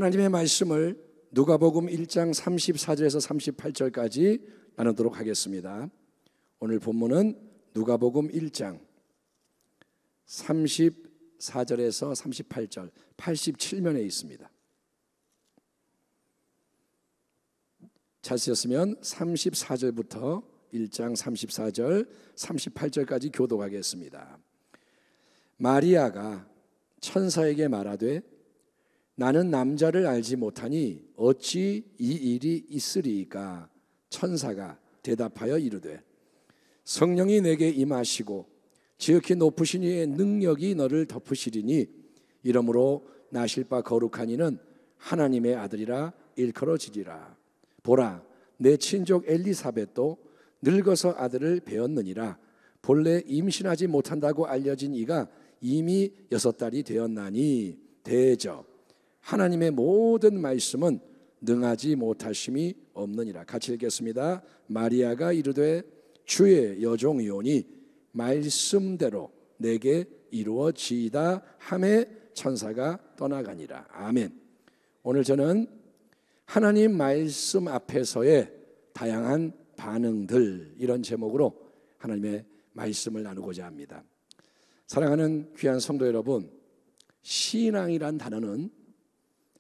하나님의 말씀을 누가복음 1장 34절에서 38절까지 나누도록 하겠습니다. 오늘 본문은 누가복음 1장 34절에서 38절 87면에 있습니다. 찾으셨으면 34절부터 1장 34절 38절까지 교독하겠습니다. 마리아가 천사에게 말하되 나는 남자를 알지 못하니 어찌 이 일이 있으리이까? 천사가 대답하여 이르되 성령이 내게 임하시고 지극히 높으신 이의 능력이 너를 덮으시리니 이러므로 나실 바 거룩한 이는 하나님의 아들이라 일컬어지리라. 보라, 내 친족 엘리사벳도 늙어서 아들을 배었느니라. 본래 임신하지 못한다고 알려진 이가 이미 6달이 되었나니 대저 하나님의 모든 말씀은 능하지 못하심이 없느니라. 같이 읽겠습니다. 마리아가 이르되 주의 여종이오니 말씀대로 내게 이루어지이다 하매 천사가 떠나가니라. 아멘. 오늘 저는 하나님 말씀 앞에서의 다양한 반응들, 이런 제목으로 하나님의 말씀을 나누고자 합니다. 사랑하는 귀한 성도 여러분, 신앙이란 단어는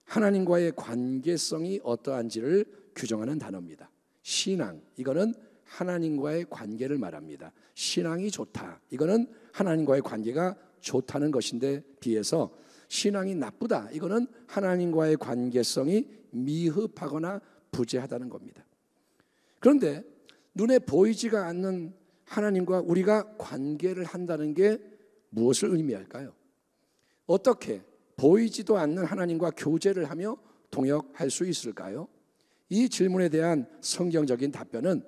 하나님과의 관계성이 어떠한지를 규정하는 단어입니다. 신앙, 이거는 하나님과의 관계를 말합니다. 신앙이 좋다, 이거는 하나님과의 관계가 좋다는 것인데 비해서 신앙이 나쁘다, 이거는 하나님과의 관계성이 미흡하거나 부재하다는 겁니다. 그런데 눈에 보이지가 않는 하나님과 우리가 관계를 한다는 게 무엇을 의미할까요? 어떻게 보이지도 않는 하나님과 교제를 하며 동역할 수 있을까요? 이 질문에 대한 성경적인 답변은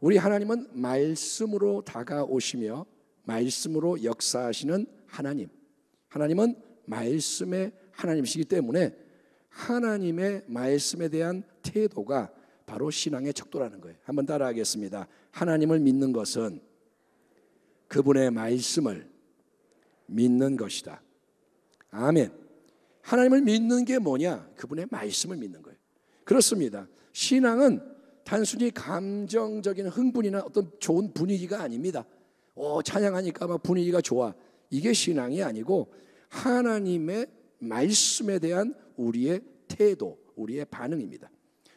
우리 하나님은 말씀으로 다가오시며 말씀으로 역사하시는 하나님, 하나님은 말씀의 하나님이시기 때문에 하나님의 말씀에 대한 태도가 바로 신앙의 척도라는 거예요. 한번 따라하겠습니다. 하나님을 믿는 것은 그분의 말씀을 믿는 것이다. 아멘. 하나님을 믿는 게 뭐냐? 그분의 말씀을 믿는 거예요. 그렇습니다. 신앙은 단순히 감정적인 흥분이나 어떤 좋은 분위기가 아닙니다. 찬양하니까 막 분위기가 좋아, 이게 신앙이 아니고 하나님의 말씀에 대한 우리의 태도, 우리의 반응입니다.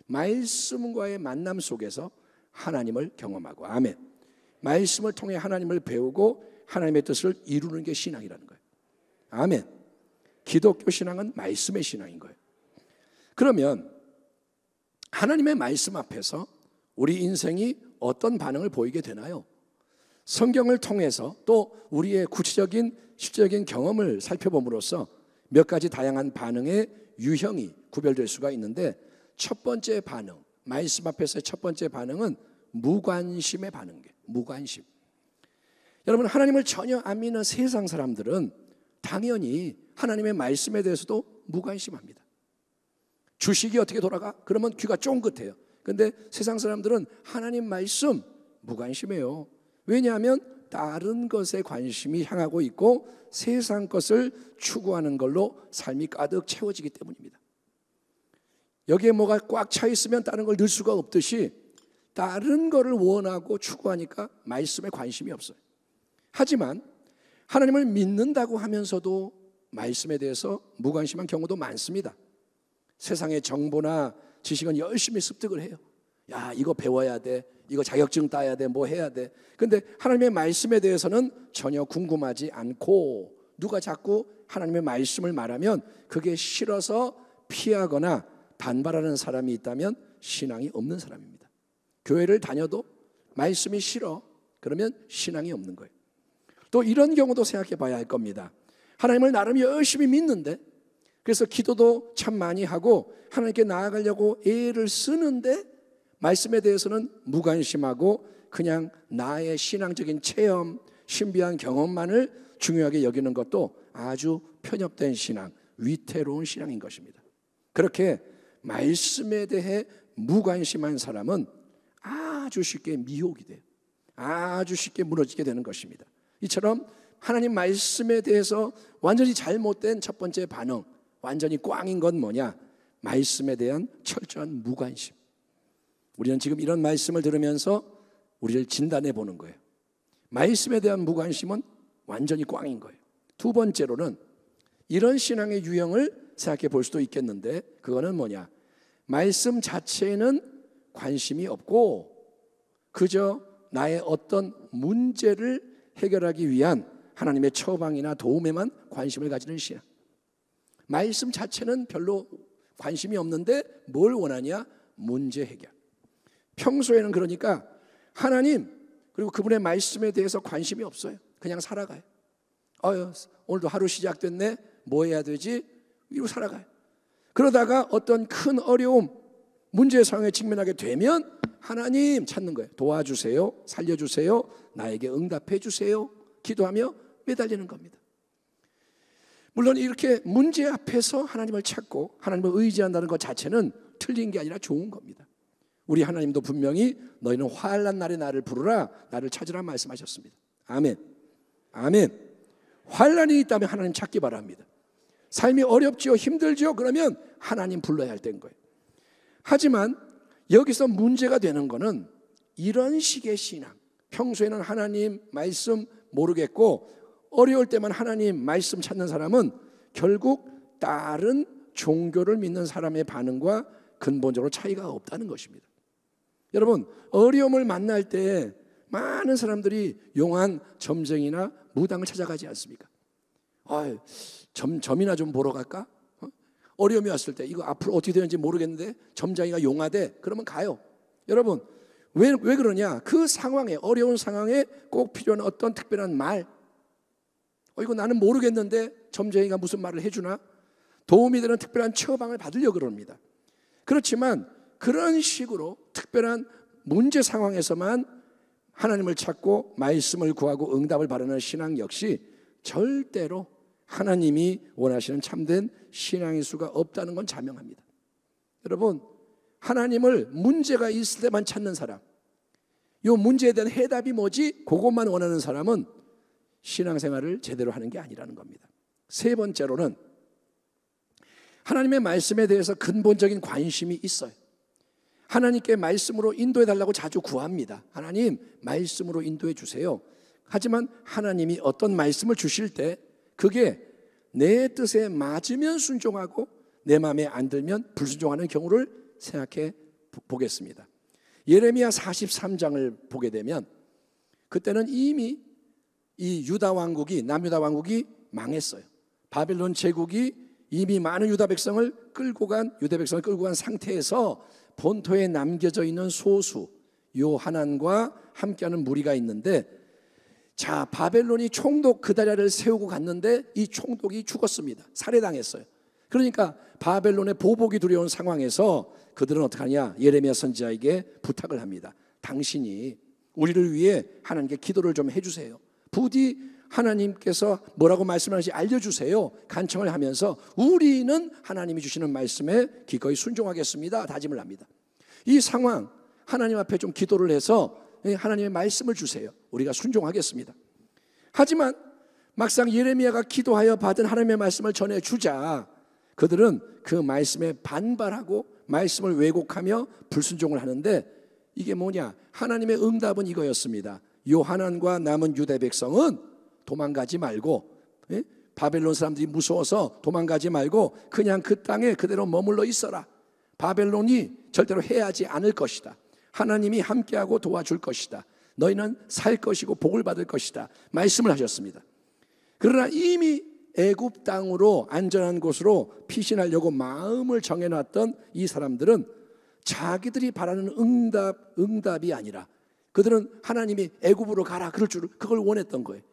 말씀과의 만남 속에서 하나님을 경험하고, 아멘. 말씀을 통해 하나님을 배우고 하나님의 뜻을 이루는 게 신앙이라는 거예요. 아멘. 기독교 신앙은 말씀의 신앙인 거예요. 그러면 하나님의 말씀 앞에서 우리 인생이 어떤 반응을 보이게 되나요? 성경을 통해서 또 우리의 구체적인 실제적인 경험을 살펴봄으로써 몇 가지 다양한 반응의 유형이 구별될 수가 있는데, 첫 번째 반응, 말씀 앞에서의 첫 번째 반응은 무관심의 반응이에요. 무관심. 여러분, 하나님을 전혀 안 믿는 세상 사람들은 당연히 하나님의 말씀에 대해서도 무관심합니다. 주식이 어떻게 돌아가? 그러면 귀가 쫑긋해요. 그런데 세상 사람들은 하나님 말씀 무관심해요. 왜냐하면 다른 것에 관심이 향하고 있고 세상 것을 추구하는 걸로 삶이 가득 채워지기 때문입니다. 여기에 뭐가 꽉 차 있으면 다른 걸 넣을 수가 없듯이 다른 거를 원하고 추구하니까 말씀에 관심이 없어요. 하지만 하나님을 믿는다고 하면서도 말씀에 대해서 무관심한 경우도 많습니다. 세상의 정보나 지식은 열심히 습득을 해요. 야, 이거 배워야 돼, 이거 자격증 따야 돼, 뭐 해야 돼. 근데 하나님의 말씀에 대해서는 전혀 궁금하지 않고, 누가 자꾸 하나님의 말씀을 말하면 그게 싫어서 피하거나 반발하는 사람이 있다면 신앙이 없는 사람입니다. 교회를 다녀도 말씀이 싫어, 그러면 신앙이 없는 거예요. 또 이런 경우도 생각해 봐야 할 겁니다. 하나님을 나름 열심히 믿는데, 그래서 기도도 참 많이 하고 하나님께 나아가려고 애를 쓰는데 말씀에 대해서는 무관심하고 그냥 나의 신앙적인 체험, 신비한 경험만을 중요하게 여기는 것도 아주 편협된 신앙, 위태로운 신앙인 것입니다. 그렇게 말씀에 대해 무관심한 사람은 아주 쉽게 미혹이 돼요. 아주 쉽게 무너지게 되는 것입니다. 이처럼 하나님 말씀에 대해서 완전히 잘못된 첫 번째 반응, 완전히 꽝인 건 뭐냐? 말씀에 대한 철저한 무관심. 우리는 지금 이런 말씀을 들으면서 우리를 진단해 보는 거예요. 말씀에 대한 무관심은 완전히 꽝인 거예요. 두 번째로는 이런 신앙의 유형을 생각해 볼 수도 있겠는데, 그거는 뭐냐? 말씀 자체에는 관심이 없고 그저 나의 어떤 문제를 해결하기 위한 하나님의 처방이나 도움에만 관심을 가지는 신앙. 말씀 자체는 별로 관심이 없는데 뭘 원하냐? 문제 해결. 평소에는 그러니까 하나님 그리고 그분의 말씀에 대해서 관심이 없어요. 그냥 살아가요. 오늘도 하루 시작됐네. 뭐 해야 되지? 이러고 살아가요. 그러다가 어떤 큰 어려움, 문제 상황에 직면하게 되면 하나님 찾는 거예요. 도와주세요. 살려주세요. 나에게 응답해 주세요. 기도하며 매달리는 겁니다. 물론 이렇게 문제 앞에서 하나님을 찾고 하나님을 의지한다는 것 자체는 틀린 게 아니라 좋은 겁니다. 우리 하나님도 분명히 너희는 환난 날에 나를 부르라, 나를 찾으라 말씀하셨습니다. 아멘. 아멘. 환난이 있다면 하나님 찾기 바랍니다. 삶이 어렵지요, 힘들지요, 그러면 하나님 불러야 할 때인 거예요. 하지만 여기서 문제가 되는 거는 이런 식의 신앙, 평소에는 하나님 말씀 모르겠고 어려울 때만 하나님 말씀 찾는 사람은 결국 다른 종교를 믿는 사람의 반응과 근본적으로 차이가 없다는 것입니다. 여러분, 어려움을 만날 때 많은 사람들이 용한 점쟁이나 무당을 찾아가지 않습니까? 점이나 좀 보러 갈까? 어려움이 왔을 때 이거 앞으로 어떻게 되는지 모르겠는데 점장이가 용하대. 그러면 가요. 여러분, 왜 그러냐? 그 상황에, 어려운 상황에 꼭 필요한 어떤 특별한 말, 이거 나는 모르겠는데 점쟁이가 무슨 말을 해주나? 도움이 되는 특별한 처방을 받으려고 그럽니다. 그렇지만 그런 식으로 특별한 문제 상황에서만 하나님을 찾고 말씀을 구하고 응답을 바라는 신앙 역시 절대로 하나님이 원하시는 참된 신앙의 수가 없다는 건 자명합니다. 여러분, 하나님을 문제가 있을 때만 찾는 사람, 이 문제에 대한 해답이 뭐지? 그것만 원하는 사람은 신앙생활을 제대로 하는 게 아니라는 겁니다. 세 번째로는 하나님의 말씀에 대해서 근본적인 관심이 있어요. 하나님께 말씀으로 인도해 달라고 자주 구합니다. 하나님, 말씀으로 인도해 주세요. 하지만 하나님이 어떤 말씀을 주실 때 그게 내 뜻에 맞으면 순종하고 내 마음에 안 들면 불순종하는 경우를 생각해 보겠습니다. 예레미야 43장을 보게 되면 그때는 이미 이 유다 왕국이, 남유다 왕국이 망했어요. 바벨론 제국이 이미 많은 유다 백성을 끌고 간 상태에서 본토에 남겨져 있는 소수 요하난과 함께하는 무리가 있는데, 자, 바벨론이 총독 그다랴를 세우고 갔는데 이 총독이 죽었습니다. 살해당했어요. 그러니까 바벨론의 보복이 두려운 상황에서 그들은 어떻게 하냐? 예레미야 선지자에게 부탁을 합니다. 당신이 우리를 위해 하나님께 기도를 좀 해주세요. 부디 하나님께서 뭐라고 말씀하시는지 알려주세요. 간청을 하면서 우리는 하나님이 주시는 말씀에 기꺼이 순종하겠습니다. 다짐을 합니다. 이 상황, 하나님 앞에 좀 기도를 해서 하나님의 말씀을 주세요. 우리가 순종하겠습니다. 하지만 막상 예레미야가 기도하여 받은 하나님의 말씀을 전해주자 그들은 그 말씀에 반발하고 말씀을 왜곡하며 불순종을 하는데, 이게 뭐냐? 하나님의 응답은 이거였습니다. 요하난과 남은 유대 백성은 도망가지 말고, 바벨론 사람들이 무서워서 도망가지 말고 그냥 그 땅에 그대로 머물러 있어라. 바벨론이 절대로 해하지 않을 것이다. 하나님이 함께하고 도와줄 것이다. 너희는 살 것이고 복을 받을 것이다. 말씀을 하셨습니다. 그러나 이미 애굽 땅으로 안전한 곳으로 피신하려고 마음을 정해놨던 이 사람들은 자기들이 바라는 응답이 아니라, 그들은 하나님이 애굽으로 가라 그걸 원했던 거예요.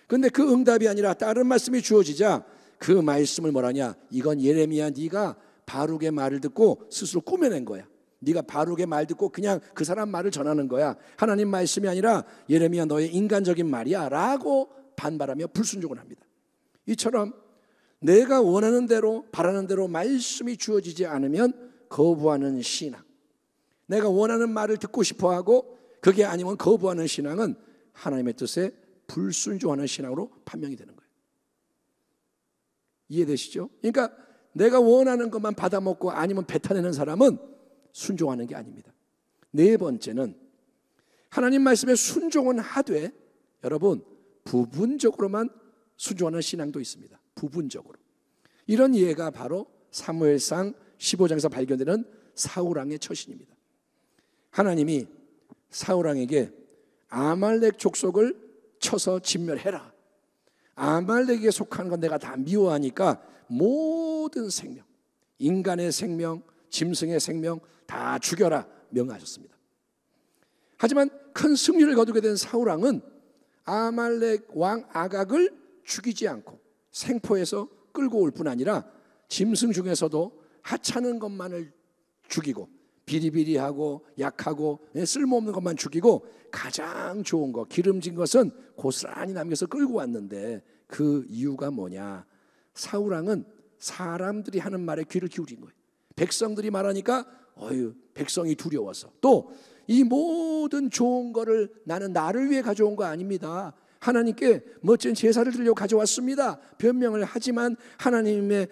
그런데 그 응답이 아니라 다른 말씀이 주어지자 그 말씀을 뭐라냐? 이건 예레미야, 네가 바룩의 말을 듣고 스스로 꾸며낸 거야. 네가 바룩의 말 듣고 그냥 그 사람 말을 전하는 거야. 하나님 말씀이 아니라 예레미야 너의 인간적인 말이야 라고 반발하며 불순종을 합니다. 이처럼 내가 원하는 대로 바라는 대로 말씀이 주어지지 않으면 거부하는 신앙, 내가 원하는 말을 듣고 싶어하고 그게 아니면 거부하는 신앙은 하나님의 뜻에 불순종하는 신앙으로 판명이 되는 거예요. 이해되시죠? 그러니까 내가 원하는 것만 받아먹고 아니면 뱉어내는 사람은 순종하는 게 아닙니다. 네 번째는 하나님 말씀에 순종은 하되 여러분 부분적으로만 순종하는 신앙도 있습니다. 부분적으로. 이런 예가 바로 사무엘상 15장에서 발견되는 사울왕의 처신입니다. 하나님이 사울왕에게 아말렉 족속을 쳐서 진멸해라. 아말렉에게 속하는 건 내가 다 미워하니까 모든 생명, 인간의 생명, 짐승의 생명 다 죽여라 명하셨습니다. 하지만 큰 승리를 거두게 된 사울왕은 아말렉 왕 아각을 죽이지 않고 생포해서 끌고 올 뿐 아니라 짐승 중에서도 하찮은 것만을 죽이고 비리비리하고 약하고 쓸모없는 것만 죽이고 가장 좋은 것, 기름진 것은 고스란히 남겨서 끌고 왔는데 그 이유가 뭐냐? 사울왕은 사람들이 하는 말에 귀를 기울인 거예요. 백성들이 말하니까 백성이 두려워서. 또 이 모든 좋은 거를 나는 나를 위해 가져온 거 아닙니다. 하나님께 멋진 제사를 드리려고 가져왔습니다. 변명을 하지만 하나님이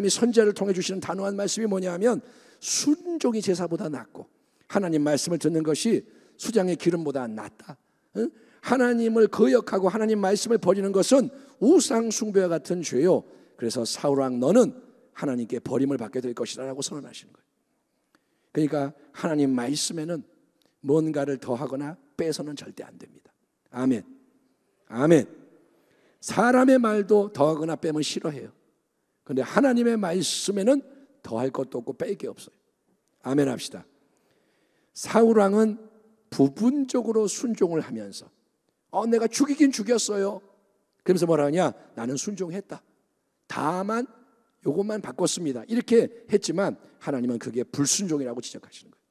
선지자를 통해 주시는 단호한 말씀이 뭐냐면 순종이 제사보다 낫고 하나님 말씀을 듣는 것이 수장의 기름보다 낫다. 하나님을 거역하고 하나님 말씀을 버리는 것은 우상 숭배와 같은 죄요. 그래서 사울왕 너는 하나님께 버림을 받게 될 것이라고 선언하시는 거예요. 그러니까 하나님 말씀에는 뭔가를 더하거나 빼서는 절대 안 됩니다. 아멘. 아멘. 사람의 말도 더하거나 빼면 싫어해요. 그런데 하나님의 말씀에는 더할 것도 없고 뺄 게 없어요. 아멘 합시다. 사울왕은 부분적으로 순종을 하면서 내가 죽이긴 죽였어요. 그러면서 뭐라 하냐? 나는 순종했다. 다만 요것만 바꿨습니다. 이렇게 했지만 하나님은 그게 불순종이라고 지적하시는 거예요.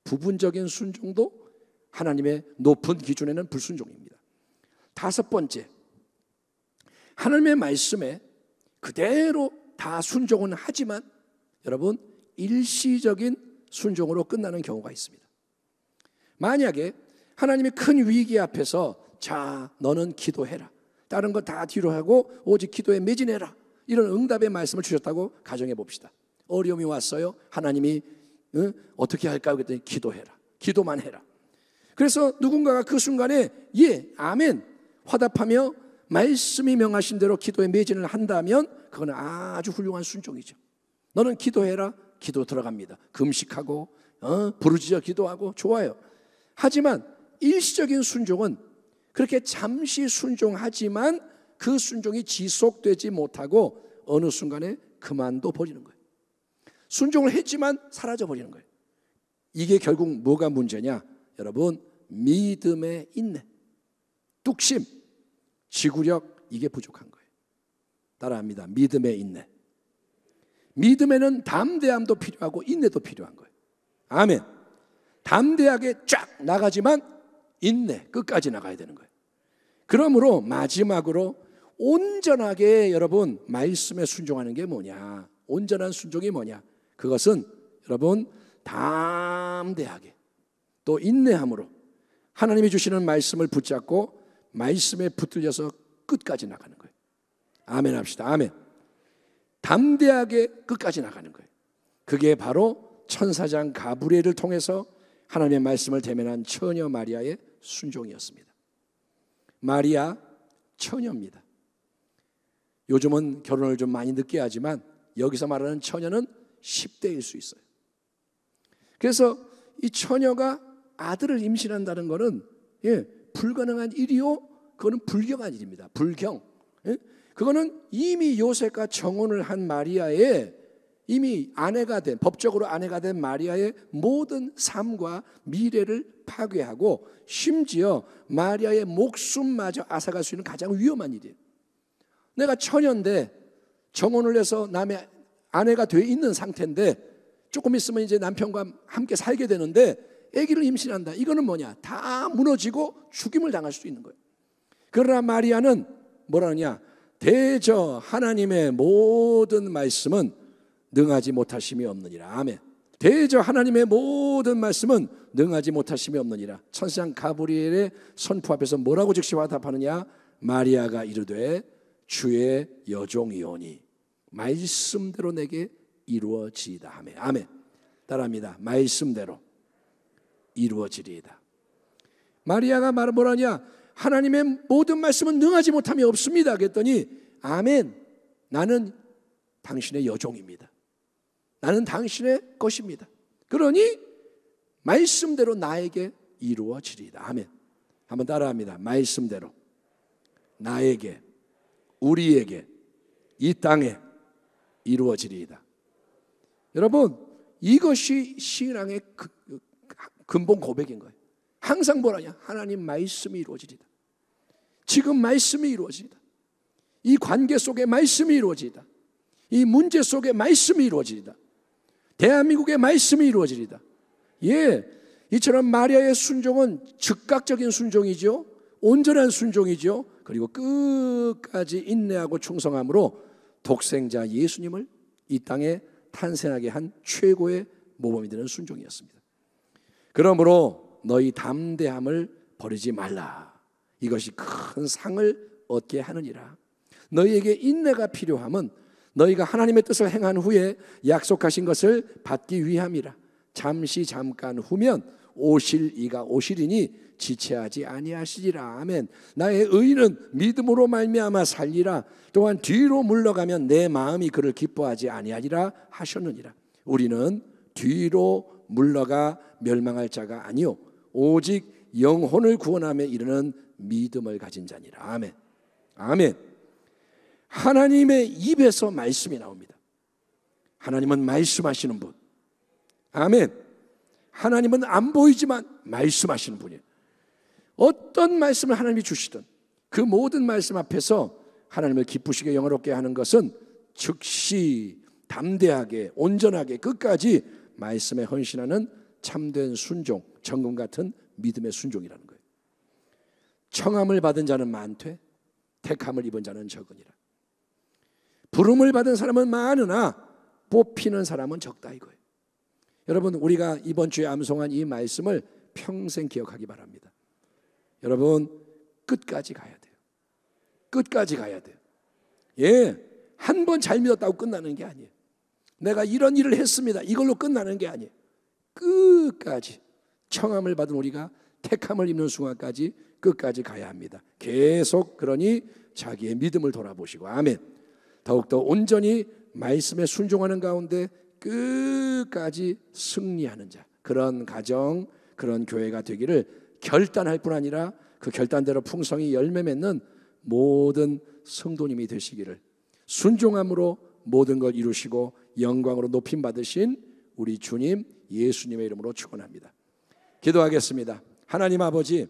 부분적인 순종도 하나님의 높은 기준에는 불순종입니다. 다섯 번째, 하나님의 말씀에 그대로 다 순종은 하지만 여러분 일시적인 순종으로 끝나는 경우가 있습니다. 만약에 하나님의 큰 위기 앞에서 자 너는 기도해라, 다른 거 다 뒤로 하고 오직 기도에 매진해라, 이런 응답의 말씀을 주셨다고 가정해 봅시다. 어려움이 왔어요. 하나님이 어떻게 할까 그랬더니 기도해라, 기도만 해라. 그래서 누군가가 그 순간에 예 아멘 화답하며 말씀이 명하신 대로 기도에 매진을 한다면 그건 아주 훌륭한 순종이죠. 너는 기도해라, 기도 들어갑니다. 금식하고 부르짖어 기도하고 좋아요. 하지만 일시적인 순종은 그렇게 잠시 순종하지만 그 순종이 지속되지 못하고 어느 순간에 그만둬 버리는 거예요. 순종을 했지만 사라져 버리는 거예요. 이게 결국 뭐가 문제냐? 여러분 믿음의 인내, 뚝심, 지구력, 이게 부족한 거예요. 따라합니다. 믿음의 인내. 믿음에는 담대함도 필요하고 인내도 필요한 거예요. 아멘. 담대하게 쫙 나가지만 인내, 끝까지 나가야 되는 거예요. 그러므로 마지막으로 온전하게 여러분 말씀에 순종하는 게 뭐냐? 온전한 순종이 뭐냐? 그것은 여러분 담대하게 또 인내함으로 하나님이 주시는 말씀을 붙잡고 말씀에 붙들려서 끝까지 나가는 거예요. 아멘 합시다. 아멘. 담대하게 끝까지 나가는 거예요. 그게 바로 천사장 가브리엘을 통해서 하나님의 말씀을 대면한 처녀 마리아의 순종이었습니다. 마리아 처녀입니다. 요즘은 결혼을 좀 많이 늦게 하지만 여기서 말하는 처녀는 10대일 수 있어요. 그래서 이 처녀가 아들을 임신한다는 것은 불가능한 일이요, 그거는 불경한 일입니다. 불경. 그거는 이미 요셉과 정혼을 한 마리아의 이미 아내가 된, 법적으로 아내가 된 마리아의 모든 삶과 미래를 파괴하고 심지어 마리아의 목숨마저 앗아갈 수 있는 가장 위험한 일이에요. 내가 처녀인데 정혼을 해서 남의 아내가 돼 있는 상태인데 조금 있으면 이제 남편과 함께 살게 되는데 아기를 임신한다. 이거는 뭐냐? 다 무너지고 죽임을 당할 수 있는 거예요. 그러나 마리아는 뭐라냐? 대저 하나님의 모든 말씀은 능하지 못하심이 없느니라. 아멘. 대저 하나님의 모든 말씀은 능하지 못하심이 없느니라. 천사장 가브리엘의 선포 앞에서 뭐라고 즉시 화답하느냐? 마리아가 이르되 주의 여종이오니. 말씀대로 내게 이루어지이다. 아멘. 아멘. 따라합니다. 말씀대로 이루어지리이다. 마리아가 뭐라냐? 하나님의 모든 말씀은 능하지 못함이 없습니다. 그랬더니 아멘. 나는 당신의 여종입니다. 나는 당신의 것입니다. 그러니 말씀대로 나에게 이루어지리이다. 아멘. 한번 따라합니다. 말씀대로 나에게, 우리에게, 이 땅에 이루어지리이다. 여러분, 이것이 신앙의 근본 고백인 거예요. 항상 뭐라냐? 하나님 말씀이 이루어지리이다. 지금 말씀이 이루어지리이다. 이 관계 속에 말씀이 이루어지리이다. 이 문제 속에 말씀이 이루어지리이다. 대한민국의 말씀이 이루어지리이다. 예, 이처럼 마리아의 순종은 즉각적인 순종이죠. 온전한 순종이죠. 그리고 끝까지 인내하고 충성함으로 독생자 예수님을 이 땅에 탄생하게 한 최고의 모범이 되는 순종이었습니다. 그러므로 너희 담대함을 버리지 말라. 이것이 큰 상을 얻게 하느니라. 너희에게 인내가 필요함은 너희가 하나님의 뜻을 행한 후에 약속하신 것을 받기 위함이라. 잠깐 후면 오실 이가 오시리니 지체하지 아니하시리라. 아멘. 나의 의인은 믿음으로 말미암아 살리라. 또한 뒤로 물러가면 내 마음이 그를 기뻐하지 아니하리라 하셨느니라. 우리는 뒤로 물러가 멸망할 자가 아니요 오직 영혼을 구원함에 이르는 믿음을 가진 자니라. 아멘. 아멘. 하나님의 입에서 말씀이 나옵니다. 하나님은 말씀하시는 분. 아멘. 하나님은 안 보이지만 말씀하시는 분이에요. 어떤 말씀을 하나님이 주시든 그 모든 말씀 앞에서 하나님을 기쁘시게 영화롭게 하는 것은 즉시 담대하게 온전하게 끝까지 말씀에 헌신하는 참된 순종, 정금 같은 믿음의 순종이라는 거예요. 청함을 받은 자는 많되 택함을 입은 자는 적으니라. 부름을 받은 사람은 많으나 뽑히는 사람은 적다 이거예요. 여러분, 우리가 이번 주에 암송한 이 말씀을 평생 기억하기 바랍니다. 여러분, 끝까지 가야 돼요. 끝까지 가야 돼요. 예, 한 번 잘 믿었다고 끝나는 게 아니에요. 내가 이런 일을 했습니다. 이걸로 끝나는 게 아니에요. 끝까지 청함을 받은 우리가 택함을 입는 순간까지 끝까지 가야 합니다. 계속 그러니 자기의 믿음을 돌아보시고 아멘. 더욱더 온전히 말씀에 순종하는 가운데 끝까지 승리하는 자, 그런 가정, 그런 교회가 되기를 결단할 뿐 아니라 그 결단대로 풍성히 열매 맺는 모든 성도님이 되시기를 순종함으로 모든 걸 이루시고 영광으로 높임 받으신 우리 주님 예수님의 이름으로 축원합니다. 기도하겠습니다. 하나님 아버지,